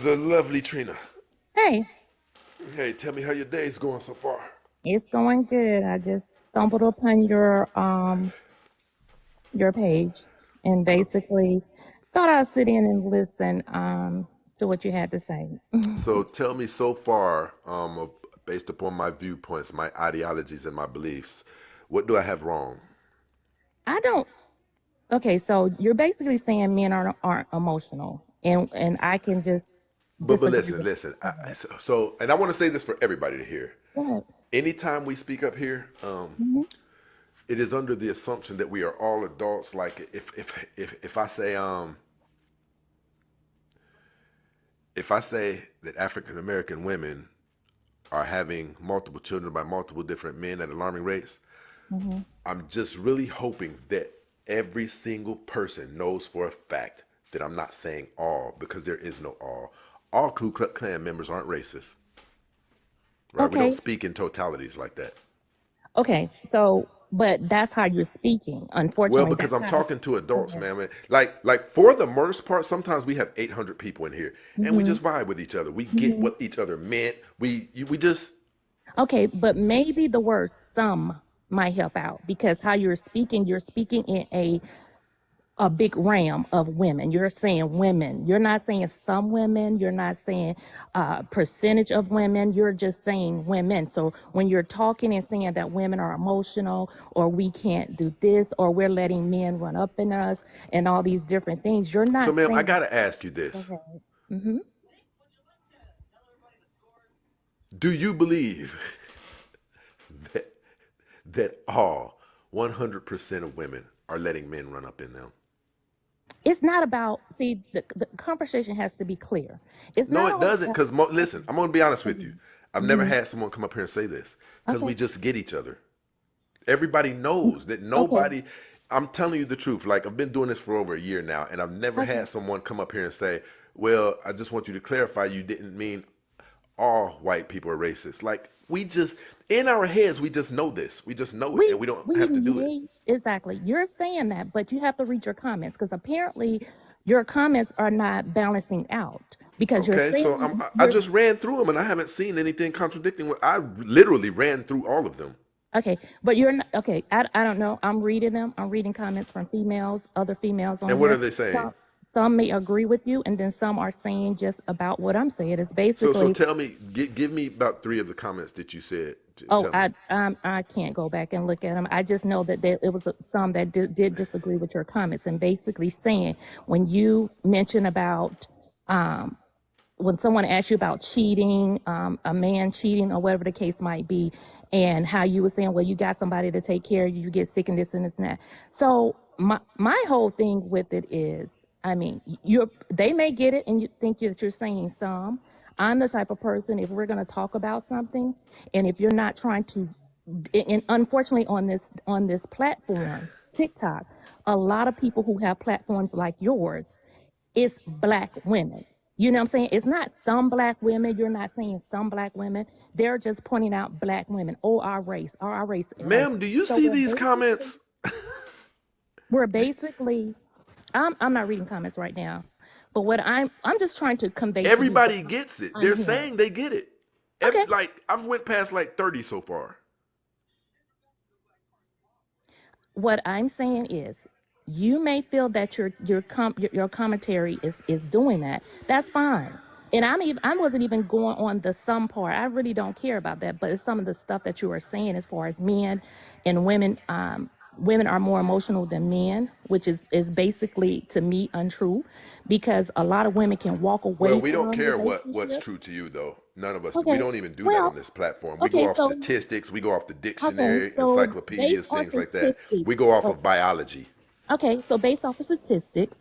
The lovely Trina. Hey, Hey, tell me how your day's going so far. it's going good. I just stumbled upon your page and basically thought I'd sit in and listen to what you had to say. So tell me so far, based upon my viewpoints, my ideologies, and my beliefs, what do I have wrong? I don't Okay, so you're basically saying men aren't emotional and I can just But disagree listen, with listen. that. And I want to say this for everybody to hear. Go ahead. Anytime we speak up here, Hmm. it is under the assumption that we are all adults. Like if I say if I say that African American women are having multiple children by multiple different men at alarming rates, Hmm. I'm just really hoping that every single person knows for a fact that I'm not saying all, because there is no all. All Ku Klux Klan members aren't racist, right? We don't Okay. speak in totalities like that. Okay. So, but that's how you're speaking. Well, Unfortunately, because that's I'm how. talking to adults, Okay. man. Like for the most part, sometimes we have 800 people in here, and we Hmm. just vibe with each other. We get Hmm. what each other meant. We just Okay, but maybe the word some might help out because how you're speaking in a big ram of women. You're saying women. You're not saying some women. You're not saying percentage of women. You're just saying women. So when you're talking and saying that women are emotional or we can't do this or we're letting men run up in us and all these different things, you're so, not ma'am. I saying. gotta ask you Go this: ahead. Hmm. do you believe that all 100% of women are letting men run up in them? It's not about, see, the conversation has to be clear. It's No, not it all doesn't. about. Because listen, I'm gonna be honest with you. I've never Mm-hmm. had someone come up here and say this because we Okay. just get each other. Everybody knows that Okay. nobody. I'm telling you the truth. Like, I've been doing this for over a year now, and I've never Okay. had someone come up here and say, "Well, I just want you to clarify. You didn't mean all white people are racist." Like, we just in our heads, we just know this. We just know it, and we don't We have to do it. may exactly. You're saying that, but you have to read your comments because apparently your comments are not balancing out because you're Okay, so saying I you're just ran through them, and I haven't seen anything contradicting what I literally ran through all of them. okay, but you're not okay. I don't know. I'm reading them. I'm reading comments from females, other females on And what are here. they saying? Some may agree with you, and then some are saying just about what I'm saying. It's So basically. tell me, give me about three of the comments that you said. Oh, Tell me. I can't go back and look at them. I just know that it was some that did disagree with your comments and basically saying when you mention about um, when someone asks you about cheating, a man cheating or whatever the case might be, and how you were saying, well, you got somebody to take care of you, you get sick and this and this and that. So my whole thing with it is, I mean, they may get it and you think that you're saying some. I'm the type of person, if we're going to talk about something, and if you're not trying to, and unfortunately on this platform, TikTok, a lot of people who have platforms like yours, it's black women. You know what I'm saying? It's not some black women. You're not saying some black women. They're just pointing out black women. Oh, our race. Like, Ma'am, do you so see these comments? we're basically, I'm not reading comments right now, but what I'm just trying to convey to you what Everybody gets it. I'm They're hearing. saying they get it. Okay. Like, I've went past like 30 so far. What I'm saying is you may feel that your commentary is doing that. That's fine. And I wasn't even going on the some part. I really don't care about that. But it's some of the stuff that you are saying as far as men and women. Women are more emotional than men, which is basically to me untrue, because a lot of women can walk Well, away we from don't a care what's relationship. true to you, though. None of us do. We Okay, don't even do that on well, this platform. We go okay, off statistics. We go off the okay, dictionary, so encyclopedias, based on things like that. We statistics, go off of biology. okay, so based off of statistics,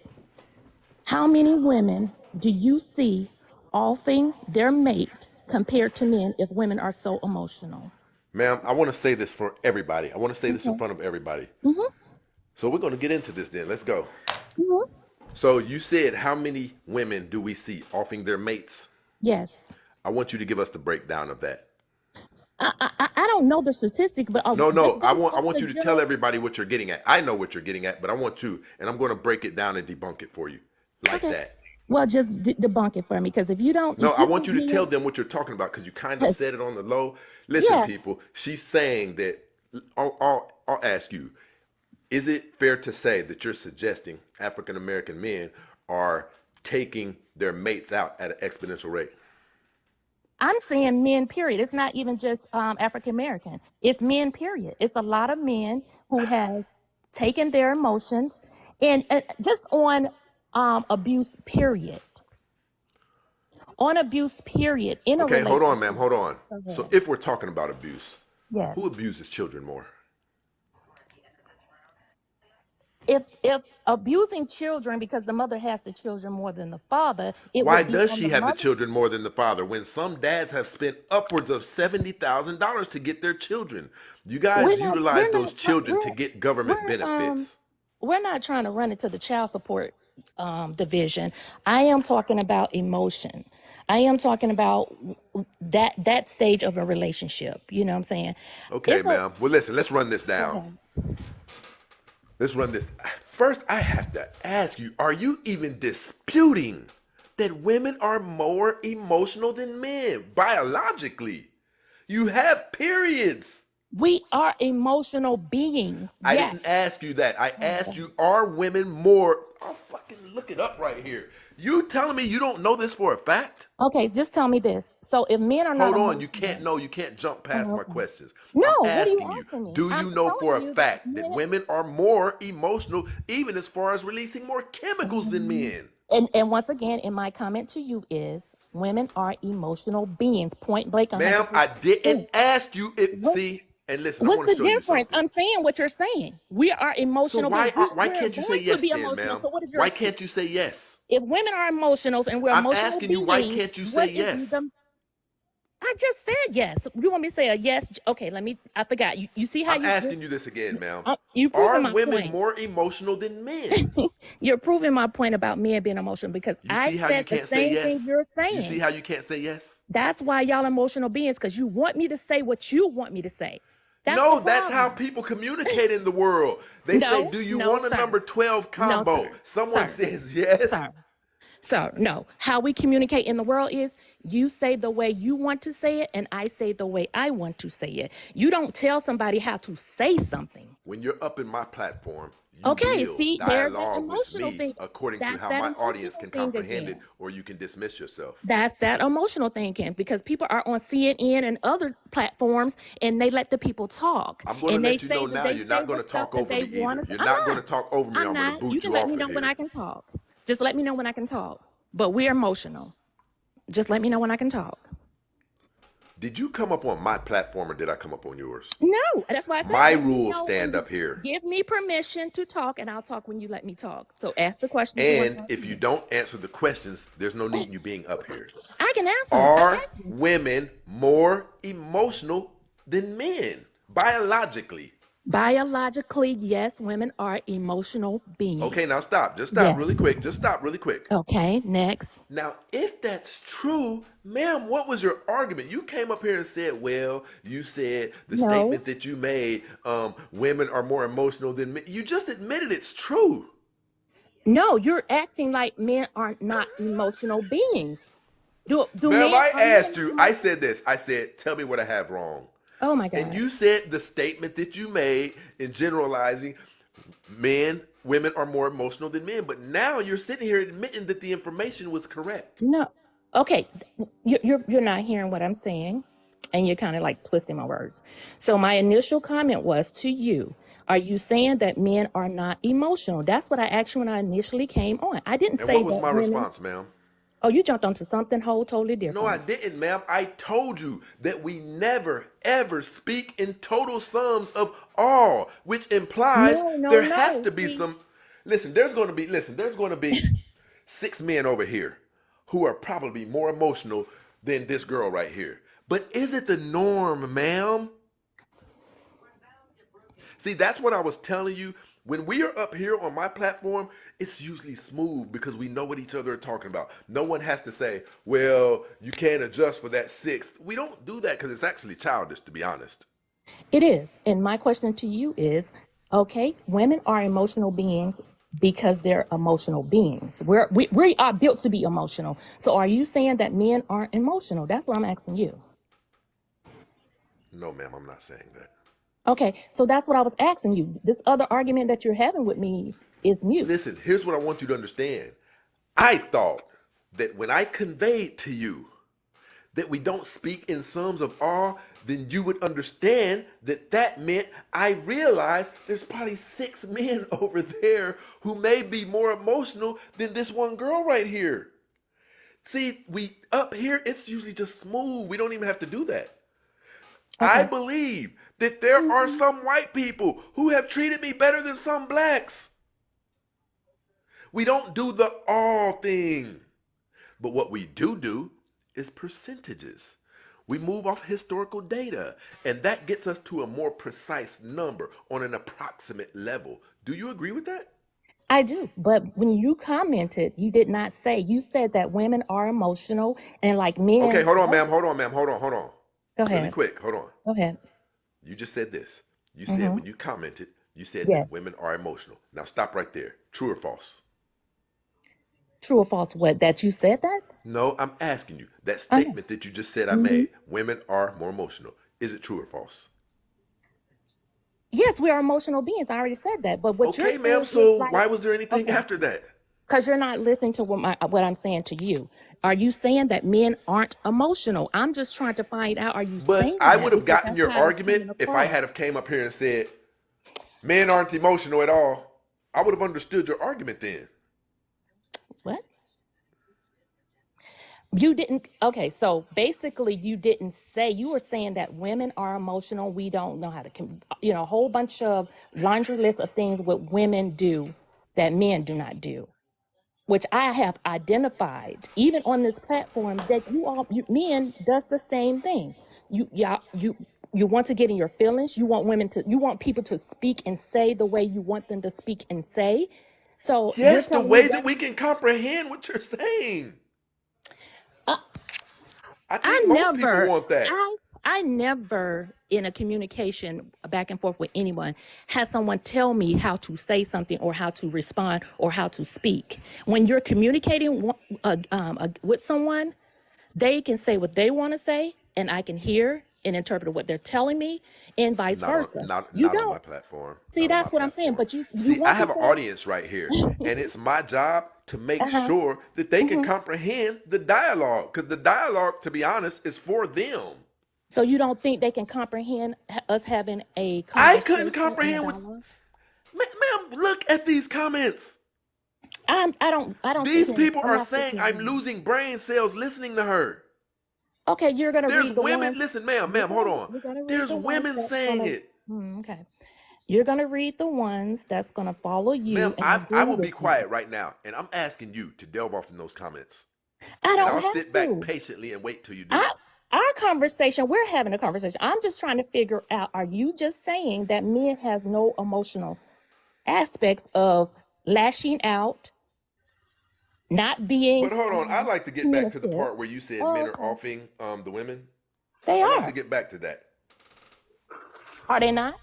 how many women do you see offing their mate compared to men if women are so emotional? Ma'am, I want to say this for everybody. I want to say this in Okay. front of everybody. Mm-hmm. So we're going to get into this then. Let's go. Mm-hmm. So you said, how many women do we see offing their mates? Yes. I want you to give us the breakdown of that. I don't know the statistic, but No, no, based I off want the you to tell general. everybody what you're getting at. I know what you're getting at, but I want you, and I'm going to break it down and debunk it for you like Okay. that. Well, just debunk it for me, because No, if I you want want you to me tell them what you're talking about because you kind of 'cause- said it on the low. Listen, yeah, people, she's saying that. I'll ask you: is it fair to say that you're suggesting African American men are taking their mates out at an exponential rate? I'm saying men, period. It's not even just African American. It's men, period. It's a lot of men who has taken their emotions and just on abuse, period. On abuse, period, in a Okay, hold on, ma'am. relationship. Hold on. Go So, ahead. if we're talking about abuse, Yes. who abuses children more? If abusing children because the mother has the children more than the father, it Why would be does on she the have the mother. children more than the father when some dads have spent upwards of $70,000 to get their children? You guys utilize We're those not trying children to get government we're benefits. we're not trying to run into the child support division. I am talking about emotion. I am talking about that stage of a relationship. You know what I'm saying? Okay, It's a ma'am. Well, listen, let's run this Go down. ahead. Let's run this. First, I have to ask you, are you even disputing that women are more emotional than men biologically? You have periods. We are emotional beings. I Yes. didn't ask you that. I Oh, asked God. you, are women more? I'll fucking look it up right here. You telling me you don't know this for a fact? Okay, just tell me this. So if men are not Hold on. You can't emotional, know. You can't jump past oh, my okay. questions. I'm No, what are you asking you, asking me? do I'm you know for telling a you that fact that men. women are more emotional, even as far as releasing more chemicals than Mhm. men? And once again, in my comment to you is women are emotional beings, point blank, Ma'am, I 100%. didn't ask you if, What, see, and listen, I what's want to the show you difference? something. I'm saying what you're saying. We are So emotional beings. why We're can't you say going to yes be then, emotional. ma'am? So what is your Why excuse? can't you say yes? If women are emotional and we're I'm emotional asking you, why beings, can't you say what is yes? the I just said yes. You want me to say a yes? Okay, I forgot. You see how I'm asking you this again, ma'am. you proving Are my women point. more emotional than men? You're proving my point about men being emotional because You I see how you said the can't say same thing yes? you're You see saying. how you can't say yes? That's why y'all emotional beings, because you want me to say what you want me to say. That's the No, that's how problem. people communicate in the world. They say, No, do you no, want a sir. number 12 No, combo? sir. Someone Sir. says yes. Sir. So, no. How we communicate in the world is you say the way you want to say it, and I say the way I want to say it. You don't tell somebody how to say something. When you're up in my platform, you Okay, will see, there's that dialogue with emotional me thing. according to That's how that my audience emotional can thing comprehend it, again. or you can dismiss yourself. That's that emotional thinking because people are on CNN and other platforms and they let the people talk I'm going to and they let you know say that now they you're say not going the to stuff talk that over they me want either. to say. You're I'm not going to not. talk over me. I'm I'm going to not. You boot can you let off me of know when I here. can talk. Just let me know when I can talk. But we're emotional. Just let me know when I can talk. Did you come up on my platform or did I come up on yours? No, that's why I said My let me rules know when stand you up here. give me permission to talk and I'll talk when you let me talk. So ask the questions you want to And ask if you me. don't answer the questions, there's no need in you being up here. I can ask them. I Are asked you. women more emotional than men biologically? Biologically, yes, women are emotional beings. Okay, now stop. Just stop really Yes. quick. Just stop really quick. Okay, next. Now, if that's true, ma'am, what was your argument? You came up here and said, well, you said the No, statement that you made, women are more emotional than men. You just admitted it's true. no, you're acting like men are not emotional beings. Do Ma'am, men I are men asked not you, I emotional? said this. I said, tell me what I have wrong. Oh my And God. you said the statement that you made in generalizing women are more emotional than men. But now you're sitting here admitting that the information was correct. No. Okay, you're not hearing what I'm saying, and you're kind of like twisting my words. So my initial comment was to you. Are you saying that men are not emotional? That's what I asked you when I initially came on. I didn't And say what was that my women. response, ma'am? Oh, you jumped onto something whole totally No, I different. didn't, ma'am. I told you that we never, ever speak in total sums of all, which implies No, no, there has no. to be See, some. There's going to be 6 men over here who are probably more emotional than this girl right here. But is it the norm, ma'am? See, that's what I was telling you. When we are up here on my platform, it's usually smooth because we know what each other are talking about. No one has to say, well, you can't adjust for that sixth. We don't do that because it's actually childish, to be honest. it is. And my question to you is, okay, women are emotional beings. because they're emotional beings. We are built to be emotional. So are you saying that men aren't emotional? That's what I'm asking you. No, ma'am, I'm not saying that. Okay, so that's what I was asking you. This other argument that you're having with me is mute. Listen, here's what I want you to understand. I thought that when I conveyed to you that we don't speak in sums of awe, then you would understand that that meant I realized there's probably 6 men over there who may be more emotional than this one girl right here. See, we up here, it's usually just smooth. We don't even have to do that. I Okay. believe that there are Mhm. some white people who have treated me better than some blacks. We don't do the all thing. But what we do is percentages. We move off historical data, and that gets us to a more precise number on an approximate level. Do you agree with that? I do. But when you commented, you did not say, you said that women are emotional and like Okay, men. hold on, ma'am. Hold on, ma'am. Hold on. Go Really ahead. quick, hold on. Go ahead. You just said this. You said Mm-hmm. when you commented, you said Yes. that women are emotional. Now stop right there. True or false? True or false? What? That you said that? No, I'm asking you. That I know. statement that you just said I Hmm. made, women are more emotional. Is it true or false? Yes, we are emotional beings. I already said that. But what you're Okay, ma'am. saying is So like, why was there anything okay, after that? because you're not listening to what I'm saying to you. Are you saying that men aren't emotional? I'm just trying to find out. Are you But saying I that would have because gotten that's your how it's argument coming if I across? had have came up here and said men aren't emotional at all. I would have understood your argument then. What? You didn't. Okay, so basically, you didn't say, you were saying that women are emotional. We don't know how to, a whole bunch of laundry list of things what women do that men do not do, which I have identified even on this platform that men does the same thing. You want to get in your feelings. You want people to speak and say the way you want them to speak and say. So you're Yes, the telling me way that that. we can comprehend what you're saying. uh, I I think most people never, want that. I, I never in a communication back and forth with anyone had someone tell me how to say something or how to respond or how to speak. When you're communicating with someone, they can say what they want to say, and I can hear and interpret what they're telling me, and vice Not on versa. not You not on my don't platform. see. Not on my That's what I'm saying. platform. But you See, I want have an people audience right here, to. and it's my job to make Uh-huh. sure that they can Hmm. comprehend the dialogue. Because the dialogue, to be honest, is for them. So you don't think they can comprehend us having a I couldn't conversation and a comprehend what. dialogue? Ma'am, look at these comments. I don't sit These here. people I'm are not sitting saying here I'm reading. losing brain cells listening to her. Okay, you're gonna There's read the women, ones. listen, ma'am, hold on. You're gonna read There's the ones women that's saying gonna. it. Okay, you're gonna read the ones that's gonna follow Ma'am, you and I agree will be with you. quiet right now, and I'm asking you to delve off in those comments. I And don't I'll have sit back to. patiently and wait till you do. I Our conversation. We're having a conversation. I'm just trying to figure out. Are you just saying that men has no emotional aspects of lashing out, not being But hold on, I'd like to get back to the communicative? part where you said Oh, men are okay. offing the women. They I'd like to are. get back to that. Are they not?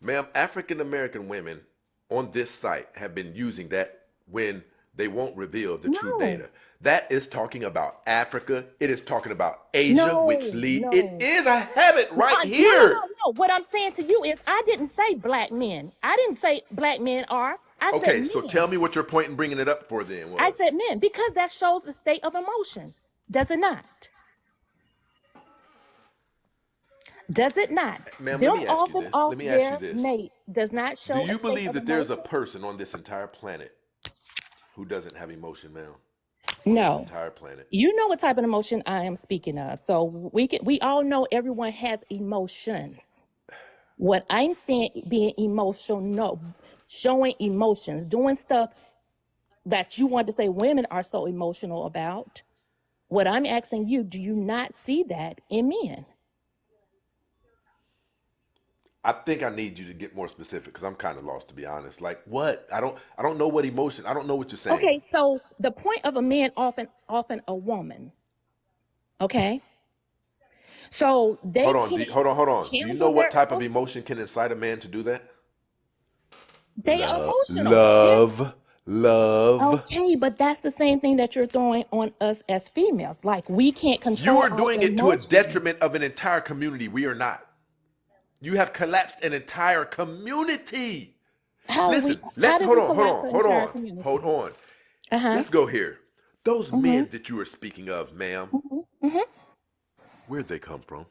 Ma'am, African American women on this site have been using that when they won't reveal the true No. data. That is talking about Africa. It is talking about Asia, which No. lead. It No. is. I have it No, right no, no, here. no, no. What I'm saying to you is, I didn't say black men. I didn't say black men are. I said Okay, so tell men. me what your point in bringing it up for then I was. said men because that shows the state of emotion. Does it not? Does it not? Ma'am, let Them me ask off you and this. off Let me ask you their this. mate does not Do show a you state believe of that there's a emotion? person on this entire planet who doesn't have emotion, ma'am? On this No. entire planet. You know what type of emotion I am speaking of. So we all know everyone has emotions. What I'm saying, being emotional, no, showing emotions, doing stuff that you want to say women are so emotional about. What I'm asking you, do you not see that in men? I think I need you to get more specific because I'm kind of lost to be honest. Like what? I don't know what emotion. I don't know what you're saying. Okay, so the point of a man often a woman. Okay, so they Hold on. can't Hold on. Hold on. Do you know handle what their type of emotions. emotion can incite a man to do that? They are emotional. Love, love. Okay, but that's the same thing that you're throwing on us as females. Like we can't You control are our doing it to a emotions. detriment of an entire community. We are not. You have collapsed an entire community. How we? Listen, How let's did we collapse an entire hold community? on. Uh-huh. Let's go here. Those Mm-hmm. men that you are speaking of, ma'am, Mm-hmm. Mm-hmm. where'd they come from?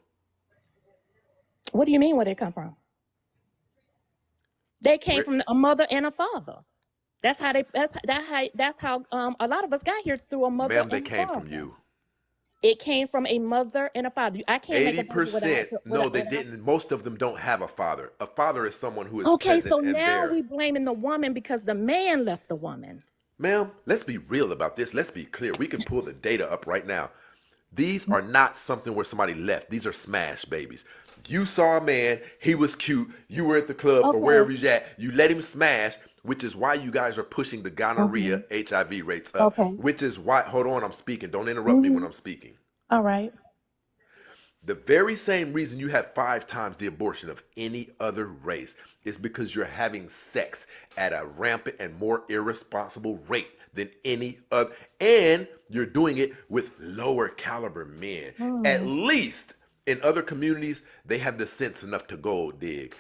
What do you mean where they come from? They came Where, from a mother and a father. That's how they. That's how. A lot of us got here through a mother ma'am, they and a came from father. you. It came from a mother and a father. I can't make a baby without 80%. No, they without. didn't. Most of them don't have a father. A father is someone who is Okay, present so and now there. we blaming the woman because the man left the woman. Ma'am, let's be real about this. Let's be clear. We can pull the data up right now. These are not something where somebody left. These are smash babies. You saw a man, he was cute, you were at the club or Okay. wherever he's at, you let him smash, which is why you guys are pushing the Mm-hmm. gonorrhea HIV rates up. Okay. Which is why, hold on, I'm speaking. Don't interrupt me when Mm-hmm. I'm speaking. All right. The very same reason you have 5 times the abortion of any other race is because you're having sex at a rampant and more irresponsible rate than any other. And you're doing it with lower caliber men. At Hmm. least in other communities, they have the sense enough to go dig.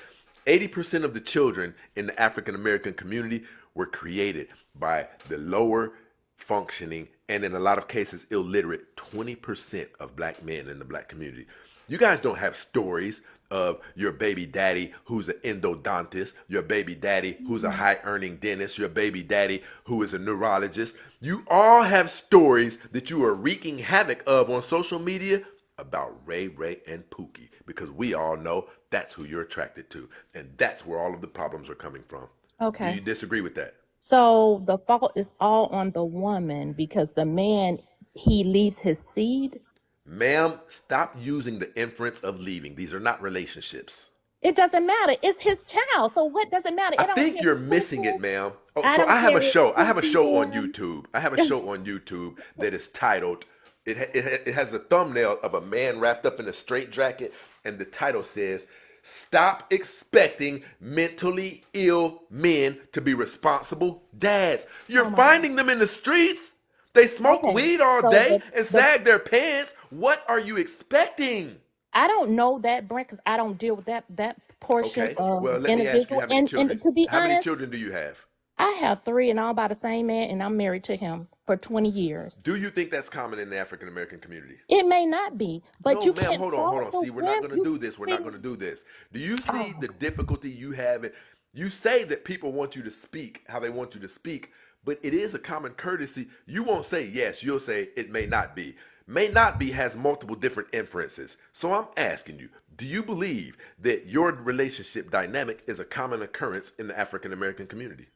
80% of the children in the African American community were created by the lower functioning and in a lot of cases illiterate 20% of black men in the black community. You guys don't have stories of your baby daddy who's an endodontist, your baby daddy who's a Hmm. high earning dentist, your baby daddy who is a neurologist. You all have stories that you are wreaking havoc of on social media about Ray Ray and Pookie because we all know that's who you're attracted to and that's where all of the problems are coming from. Do Okay. you disagree with that? So the fault is all on the woman because the man he leaves his seed. Ma'am, stop using the inference of leaving. These are not relationships. It doesn't matter. It's his child. So what does it matter? I It don't think care you're if missing it, Pookie. ma'am. Oh, I so don't care if I have a Pookie show on him. YouTube. I have a show on YouTube that is titled. It has the thumbnail of a man wrapped up in a straight jacket, and the title says, "Stop expecting mentally ill men to be responsible dads." You're Oh my God. finding them in the streets. They smoke Okay. weed all So day and the sag their pants. What are you expecting? I don't know that Brent because I don't deal with that portion Okay. of Well, let me ask you individual. how many And children? to be How many honest, children do you have? I have three and all by the same man, and I'm married to him for 20 years. Do you think that's common in the African American community? It may not be, but No, you ma'am. can't Hold on, hold fault on. the See, we're not women. going to You do this. We're see, not going to do this. Do you see oh, the difficulty you have? You say that people want you to speak how they want you to speak, but it is a common courtesy. You won't say yes. You'll say it may not be. May not be has multiple different inferences. So I'm asking you, do you believe that your relationship dynamic is a common occurrence in the African American community?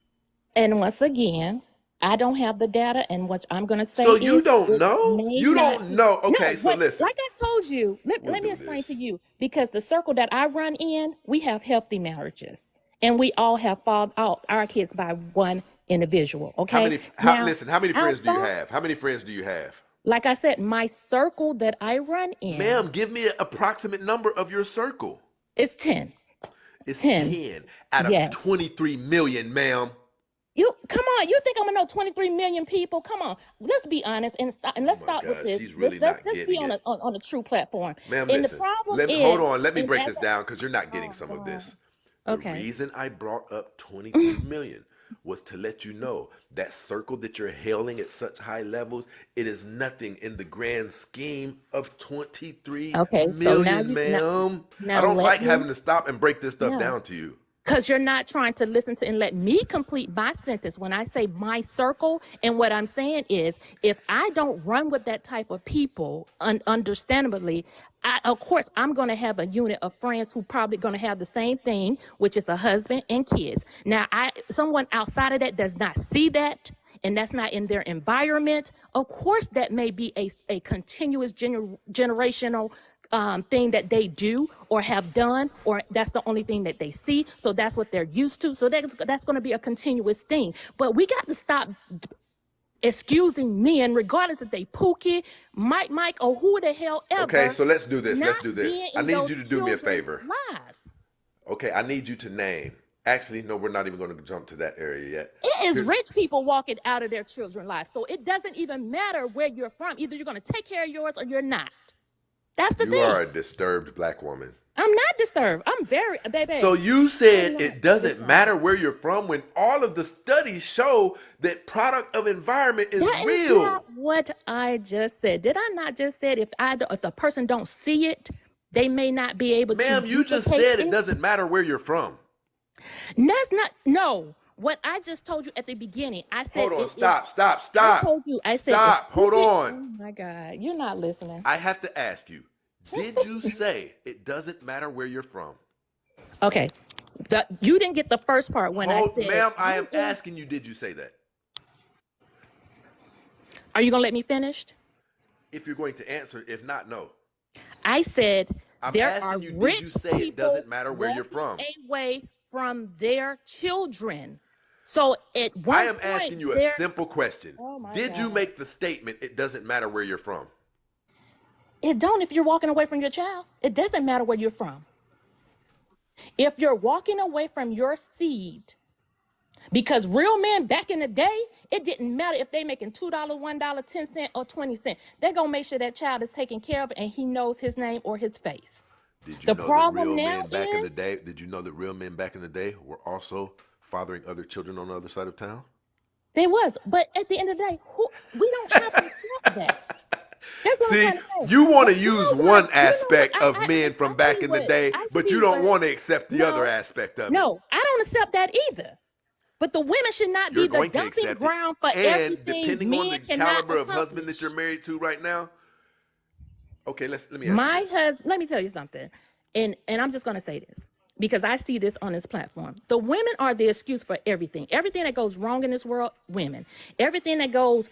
and once again, I don't have the data, and what I'm going to say So you is don't it know? may You not don't be. know. No, Okay, so but listen. like I told you, We'll let me do explain to this. you because the circle that I run in, we have healthy marriages, and we all have fathered out our kids by one individual. Okay, now Listen, how many friends do you outside, have? How many friends do you have? like I said, my circle that I run in Ma'am, give me an approximate number of your circle. is 10. It's 10. 10 out of Yes. 23 million, ma'am. You come on. You think I'm gonna know 23 million people? Come on. Let's be honest and stop. And Oh let's my start with gosh, this. she's Let's really let's, not let's be getting on it. on a true platform. Ma'am, And the listen. problem Hold is, on. Let me and break as this down because you're not getting oh some of God. this. The Okay. reason I brought up 23 million was to let you know that circle that you're hailing at such high levels, it is nothing in the grand scheme of 23 Okay. So now million, you ma'am. I now don't let like me having to stop and break this stuff yeah. down to you. Because you're not trying to listen to and let me complete my sentence. When I say my circle, and what I'm saying is, if I don't run with that type of people, understandably, of course, I'm going to have a unit of friends who probably going to have the same thing, which is a husband and kids. Now, someone outside of that does not see that, and that's not in their environment. Of course, that may be a continuous generational thing that they do or have done, or that's the only thing that they see. So that's what they're used to. So that's going to be a continuous thing. But we got to stop excusing men, regardless if they Pookie, Mike, or who the hell Okay, ever, so let's do this. Let's not do this. being I in need those you to do me a children's favor. lives. Okay, I need you to name Actually, no, we're not even going to jump to that area yet. It is Here, rich people walking out of their children's lives. So it doesn't even matter where you're from. Either you're going to take care of yours or you're not. That's the you thing. are a disturbed black woman. I'm not disturbed. I'm very, So baby, you I'm said not it doesn't disturbed. matter where you're from when all of the studies show that product of environment is That is not real. what I just said. Did I not just said if the person don't see it, they may not be able to Ma'am, you just duplicate said it it? doesn't matter where you're from. That's not no. What I just told you at the beginning, I said Hold on, it is. stop, stop, I stop. told you. I said if Stop, you hold get. on. Oh my God, you're not listening. I have to ask you, did you say it doesn't matter where you're from? Okay, you didn't get the first part when I Hold, said ma'am, I you am is. asking you, did you say that? Are you gonna let me finish? If you're going to answer, if not, no. I said I'm there are asking you, did you rich say it people doesn't matter where you're walking from? away from their children. So at I one am asking point, you a there. simple question. Oh my Did you God. make the statement, it doesn't matter where you're from? It don't if you're walking away from your child. It doesn't matter where you're from. If you're walking away from your seed, because real men back in the day, it didn't matter if they making $2, $1, 10 cents, or 20 cents. They're gonna make sure that child is taken care of and he knows his name or his face. Did you The know that problem real now men back in is the day, did you know that real men back in the day were also fathering other children on the other side of town? there was, but at the end of the day, we don't have to accept that. That's what I'm See, trying to say. you want But to use one you know what? aspect of men I from see back in the what day, I but you see don't what. want to accept the other No, aspect of it. no, I don't accept that either. But the women should not You're be the going to dumping accept it. ground for And everything depending on men the cannot caliber of husband that you're accomplish. married to right now, okay, let me ask you My this. husband, let me tell you something, and I'm just going to say this because I see this on this platform. The women are the excuse for everything. Everything that goes wrong in this world, women. Everything that goes,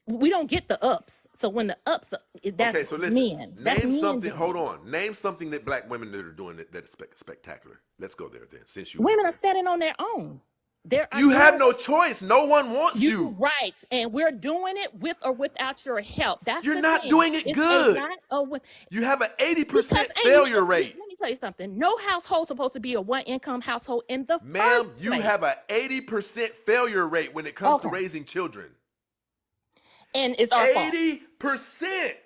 we don't get the ups. So when the ups, that's Okay, so listen. men. That's Name men something. doing Hold it. on. Name something that black women that are doing that's spectacular. Let's go there then. Since you went Women are there, standing on their own. They are you have doing no choice. No one wants you you. right, and we're doing it with or without your help. That's You're the not thing. doing it It's a good. lot of You have an because 80% ain't failure rate. let me tell you something. No household supposed to be a one income household in the first Ma'am, you place. have an 80% failure rate when it comes to Okay, raising children. and it's our fault. 80%.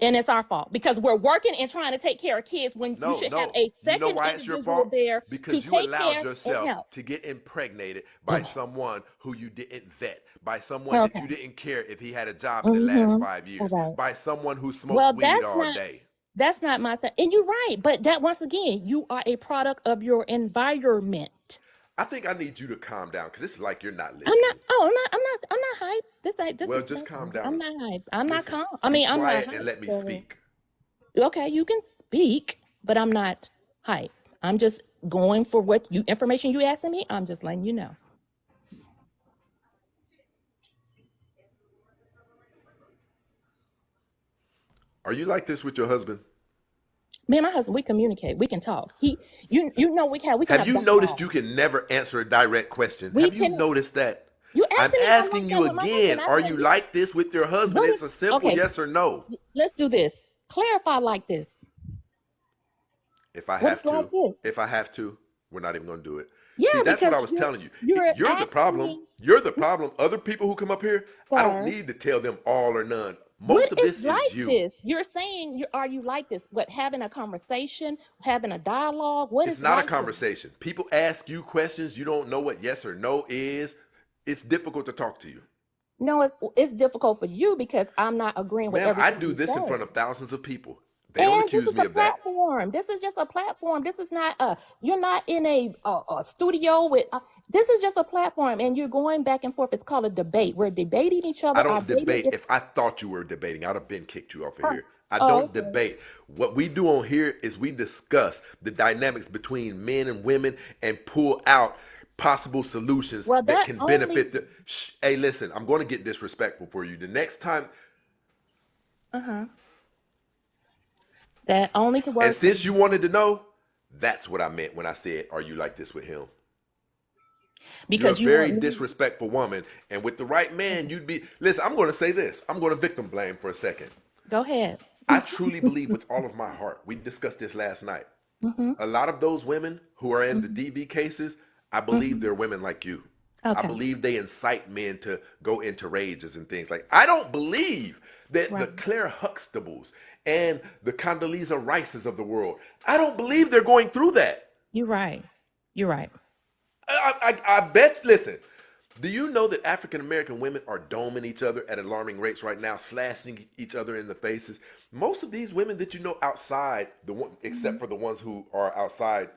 And it's our fault because we're working and trying to take care of kids when you No, should have no. a You know second why it's your individual fault? there to Because you take allowed care and yourself help. to get impregnated by someone who you didn't vet, by someone that Okay. you didn't care if he had a job in the last Mm-hmm. 5 years, All right. by someone who smokes Well, weed all day. that's not my style. And you're right, but that once again, you are a product of your environment. I think I need you to calm down because it's like you're not I'm not. listening. Oh, I'm not hyped. This Well, is just calm nothing. down. I'm not hyped. I'm not Listen, calm. be I'm not quiet and hyped. let me So, speak. okay, you can speak, but I'm not hyped. I'm just going for what you information you asking me. I'm just letting you know. Are you like this with your husband? Me and my husband, we communicate. We can talk. You know, we can Have have you noticed dialogue. you can never answer a direct question? We Have you can. noticed that? You I'm asking me if I'm like asking that you with my husband? again. I Are said you yes. like this with your husband? What It's is a simple okay? yes or no. Let's do this. Clarify like this. If I What is have like to, this? if I have to, we're not even going to do it. See, Yeah, that's what I because was telling you. you're You're the problem. asking, You're the problem. Other people who come up here, I don't sir. need to tell them all or none. What Most of is this like is you. this? You're saying, are you like this? What, having a conversation, having a dialogue? What It's is not a like this? conversation. People ask you questions. You don't know what yes or no is. It's difficult to talk to you. No, it's difficult for you because I'm not agreeing with Ma'am, I everything do you this in say. front of thousands of people. They don't And this accuse is me a of that. platform. This is just a platform. This is not you're not in a studio with. This is just a platform, and you're going back and forth. It's called a debate. We're debating each I other. Our don't dating debate. is. If I thought you were debating, I'd have been kicked you off of Uh, here. I oh, don't okay. debate. What we do on here is we discuss the dynamics between men and women and pull out possible solutions Well, that that can only. benefit the. Hey, listen, I'm going to get disrespectful for you. The next time, Uh huh. That only can and work since you wanted to know, that's what I meant when I said, "Are you like this with him?" You're a because you very want me. disrespectful woman, and with the right man, Okay. you'd be. Listen, I'm going to say this. I'm going to victim blame for a second. Go ahead. I truly believe with all of my heart. We discussed this last night. Mm-hmm. A lot of those women who are in the Mm-hmm. DV cases, I believe Hmm. they're women like you. I Okay. believe they incite men to go into rages and things like. I don't believe that the Right. Claire Huxtables and the Condoleezza Rices of the world. I don't believe they're going through that. You're right. You're right. I bet. Listen, do you know that African American women are doming each other at alarming rates right now, slashing each other in the faces? Most of these women that you know outside, the one, except Mhm. for the ones who are outside,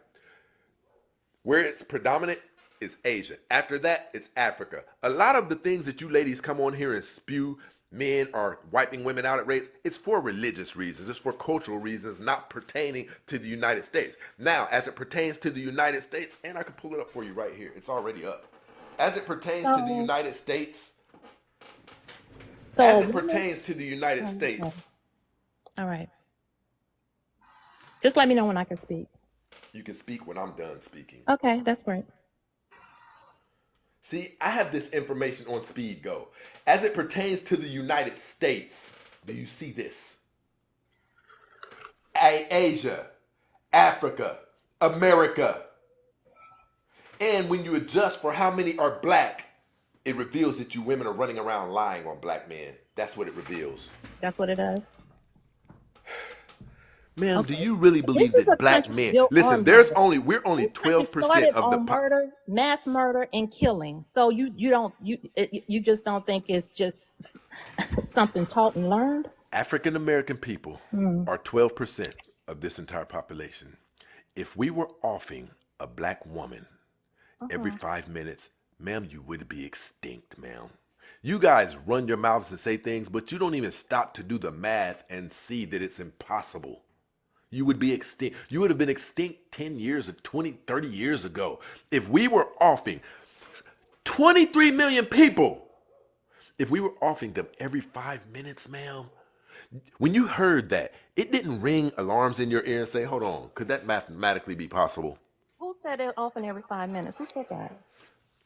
where it's predominant is Asia. After that, it's Africa. A lot of the things that you ladies come on here and spew, men are wiping women out at rates, it's for religious reasons. It's for cultural reasons, not pertaining to the United States. Now, as it pertains to the United States, and I can pull it up for you right here. It's already up. As it pertains to the So, United States, so as a it woman. pertains to the United Oh, okay. States, All right. Just let me know when I can speak. you can speak when I'm done speaking. Okay, that's great. See, I have this information on speed go. As it pertains to the United States, do you see this? Asia, Africa, America. And when you adjust for how many are black, it reveals that you women are running around lying on black men. That's what it reveals. That's what it does. Ma'am, do Okay. you really This believe is a that black country men built listen, on murder. we're only This country 12% started of the on murder, mass murder, and killing. So you don't you just don't think it's just something taught and learned? African American people Mm. are 12% of this entire population. If we were offing a black woman every Uh-huh. 5 minutes, ma'am, you would be extinct, ma'am. You guys run your mouths and say things, but you don't even stop to do the math and see that it's impossible. You would be extinct. You would have been extinct 10 years, 20, 30 years ago. If we were offing 23 million people, if we were offering them every 5 minutes, ma'am, when you heard that, it didn't ring alarms in your ear and say, hold on, could that mathematically be possible? Who said it often every 5 minutes? Who said that?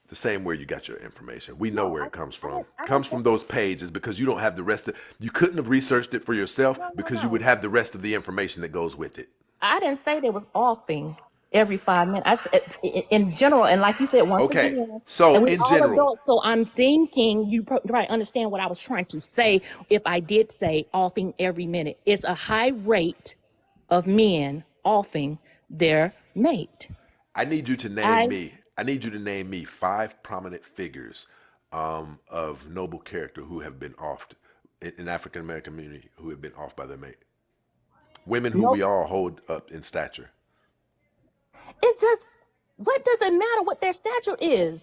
The same where you got your information. We know No, where it comes from. I didn't Comes say from those pages because you don't have the rest of you couldn't have researched it for yourself because you would no. have the rest of the information that goes with it. I didn't say they was offing every 5 minutes. I said in general, and like you said, once Okay. again, and So we in all general, adults. So I'm thinking you probably understand what I was trying to say. If I did say offing every minute, it's a high rate of men offing their mate. I I need you to name me five prominent figures of noble character who have been offed in African American community who have been offed by their mate. Women who no. we all hold up in stature. It does. What does it matter what their stature is?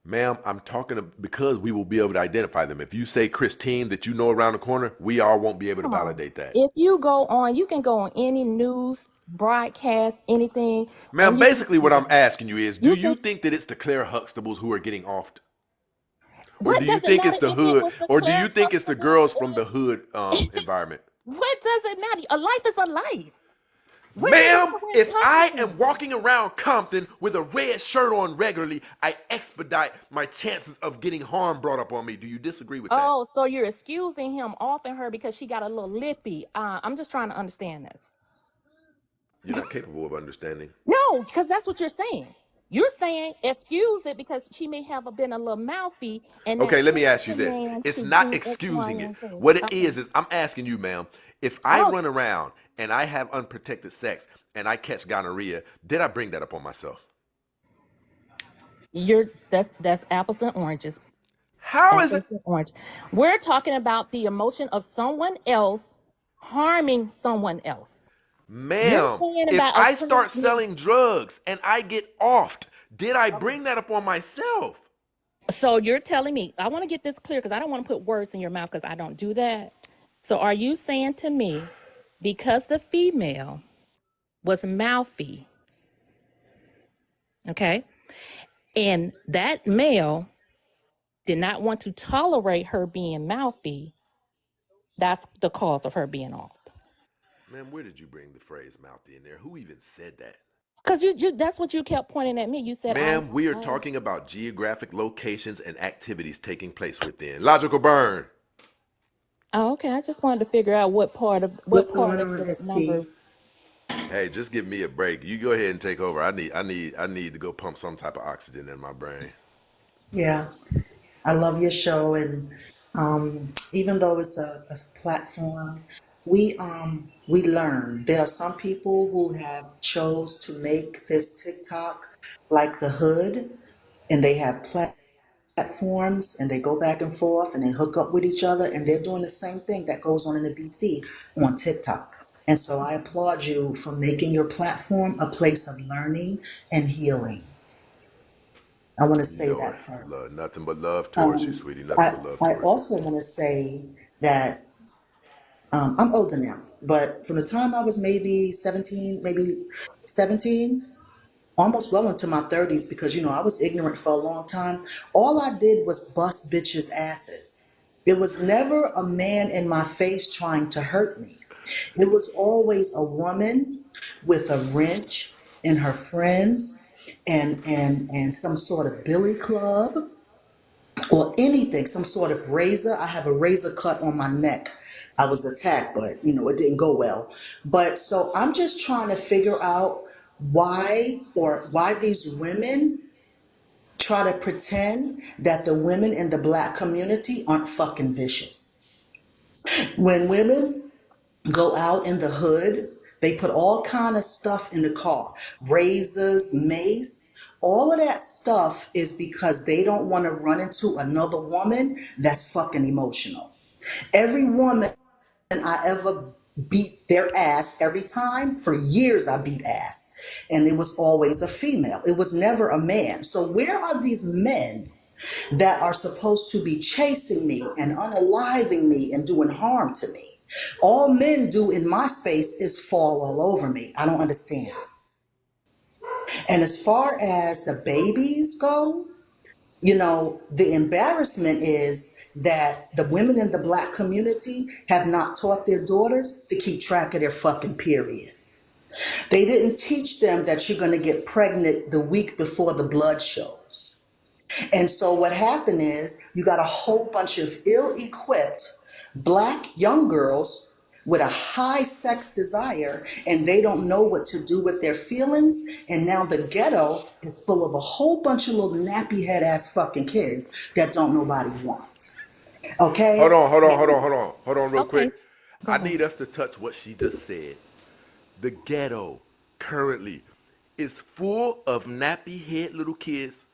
Ma'am, I'm talking because we will be able to identify them. If you say Christine that you know around the corner, we all won't be able to Come on. validate that. If you go on, you can go on any news broadcast, anything, Ma'am, and you can basically what see. I'm asking you is, do You you can. think that it's the Claire Huxtables who are getting offed? Or do What you does it think it's matter the if it hood? was the Or do you Claire think it's the Huxtables girls or from the hood environment? what does it matter? A life is a life. What does it Ma'am, matter where it if comes I am from? walking around Compton with a red shirt on regularly, I expedite my chances of getting harm brought up on me. Do you disagree with that? Oh, so you're excusing him offing her because she got a little lippy. I'm just trying to understand this. You're not capable of understanding. No, because that's what you're saying. You're saying excuse it because she may have been a little mouthy, and that Okay, let me pushed ask you the this. man It's to not do X, Y, excusing it. and Z. What it Okay. is I'm asking you, ma'am, if I Oh, run around and I have unprotected sex and I catch gonorrhea, did I bring that up on myself? you're that's apples and oranges. How is it? Apples and orange. We're talking about the emotion of someone else harming someone else. You're Ma'am, saying if about a I start person. selling drugs and I get offed, did I bring that up on myself? So you're telling me, I want to get this clear because I don't want to put words in your mouth because I don't do that. So are you saying to me, because the female was mouthy, okay, and that male did not want to tolerate her being mouthy, that's the cause of her being off? Ma'am, where did you bring the phrase mouthy in there? Who even said that? Because that's what you kept pointing at me. You said Ma'am, we are talking about geographic locations and activities taking place within. Logical burn. oh, okay. I just wanted to figure out what part of What's going on, the SP? number. Hey, just give me a break. You go ahead and take over. I need to go pump some type of oxygen in my brain. Yeah, I love your show, and even though it's a platform, we learn. There are some people who have chose to make this TikTok like the hood, and they have platforms, and they go back and forth, and they hook up with each other, and they're doing the same thing that goes on in the BT on TikTok. And so I applaud you for making your platform a place of learning and healing. I want to You say know that it. Love, first. nothing but love towards you, Um, sweetie. Nothing I, but love I towards you. also want to say that I'm older now, but from the time I was maybe 17, maybe 17, almost well into my 30s, because I was ignorant for a long time. All I did was bust bitches' asses. There was never a man in my face trying to hurt me. It was always a woman with a wrench and her friends and some sort of billy club or anything, some sort of razor. I have a razor cut on my neck. I was attacked, but it didn't go well. But so I'm just trying to figure out why these women try to pretend that the women in the black community aren't fucking vicious. When women go out in the hood, they put all kind of stuff in the car, razors, mace. All of that stuff is because they don't want to run into another woman that's fucking emotional. Every woman I ever beat their ass, every time for years I beat ass, and it was always a female. It was never a man. So where are these men that are supposed to be chasing me and unaliving me and doing harm to me? All men do in my space is fall all over me. I don't understand. And as far as the babies go, the embarrassment is that the women in the black community have not taught their daughters to keep track of their fucking period. They didn't teach them that you're going to get pregnant the week before the blood shows. And so what happened is you got a whole bunch of ill-equipped black young girls with a high sex desire, and they don't know what to do with their feelings. And now the ghetto is full of a whole bunch of little nappy head ass fucking kids that don't nobody want. Hold Okay? on, hold on, hold on, hold on, hold on, real Okay, quick. go I ahead. need us to touch what she just said. The ghetto currently is full of nappy head little kids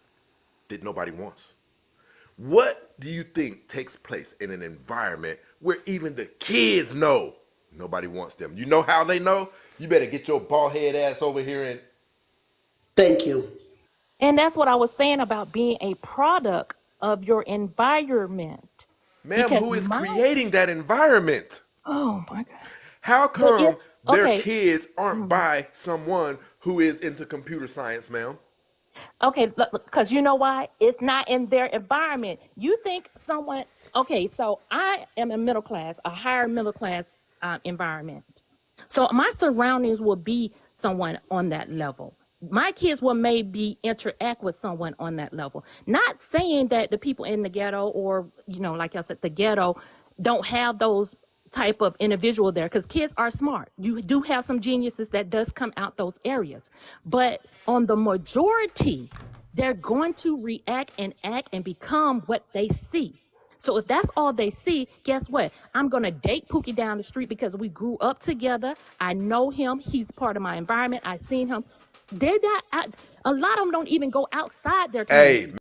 that nobody wants. What do you think takes place in an environment where even the kids know nobody wants them? You know how they know? You better get your bald head ass over here and, Thank you. And that's what I was saying about being a product of your environment. ma'am, Because who is my, creating that environment? oh my God. How But if, come their okay, kids aren't mm, by someone who is into computer science, ma'am? okay, because you know why? It's not in their environment. You think someone, okay, so I am a middle class, a higher middle class environment. So my surroundings will be someone on that level. My kids will maybe interact with someone on that level. Not saying that the people in the ghetto or, like I said, the ghetto don't have those type of individual there, because kids are smart. You do have some geniuses that does come out those areas. But on the majority, they're going to react and act and become what they see. So if that's all they see, guess what? I'm going to date Pookie down the street because we grew up together. I know him. He's part of my environment. I've seen him. They're not, a lot of them don't even go outside their Hey, community.